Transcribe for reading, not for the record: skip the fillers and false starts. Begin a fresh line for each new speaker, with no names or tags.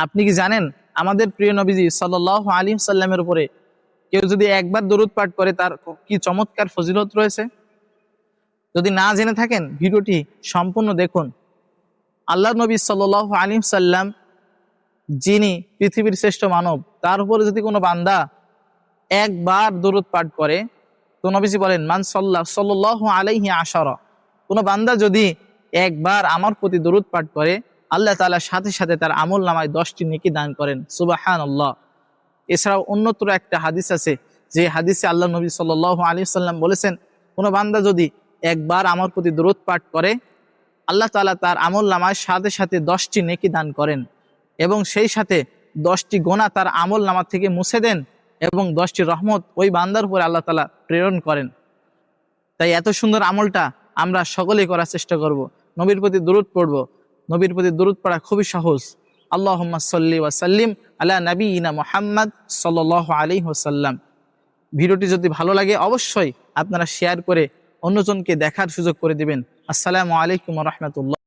আপনি কি জানেন আমাদের প্রিয় নবীজি সাল্লাল্লাহু আলাইহি সাল্লামের উপরে কেউ যদি একবার দরুদ পাঠ করে তার কি চমৎকার ফজিলত রয়েছে। যদি না জেনে থাকেন ভিডিওটি সম্পূর্ণ দেখুন। আল্লাহ নবী সাল্লাল্লাহু আলাইহি সাল্লাম যিনি পৃথিবীর শ্রেষ্ঠ মানব, তার উপরে যদি কোনো বান্দা একবার দরুদ পাঠ করে, তো নবীজি বলেন মান সাল্লাল্লাহু আলাইহি আশারা, কোনো বান্দা যদি একবার আমার প্রতি দরুদ পাঠ করে আল্লাহ তাআলা সাথে সাথে তার আমল নামায় 10টি নেকি দান করেন। সুবহানাল্লাহ। এছাড়াও অন্যত্র একটা হাদিস আছে, যে হাদিসে আল্লাহ নবী সাল্লাল্লাহু আলাইহি সাল্লাম বলেছেন কোনো বান্দা যদি একবার আমার প্রতি দরুদ পাঠ করে আল্লাহ তাআলা তার আমল নামায় সাথে সাথে 10টি নেকি দান করেন এবং সেই সাথে 10টি গোনা তার আমল নামা থেকে মুছে দেন এবং 10টি রহমত ওই বান্দার উপরে আল্লাহ তাআলা প্রেরণ করেন। তাই এত সুন্দর আমলটা আমরা সকলেই করার চেষ্টা করব। নবীর প্রতি দরুদ পড়ব। নবীর প্রতি দরুদ পড়া খুবই সহজ। আল্লাহুম্মা সাল্লি ওয়া সাল্লিম আলা নাবিয়িনা মুহাম্মদ সাল্লাল্লাহু আলাইহি ওয়াসাল্লাম। ভিডিওটি যদি ভালো লাগে অবশ্যই আপনারা শেয়ার করে অন্যজনকে দেখার সুযোগ করে দিবেন। আসসালামু আলাইকুম ওয়া রাহমাতুল্লাহ।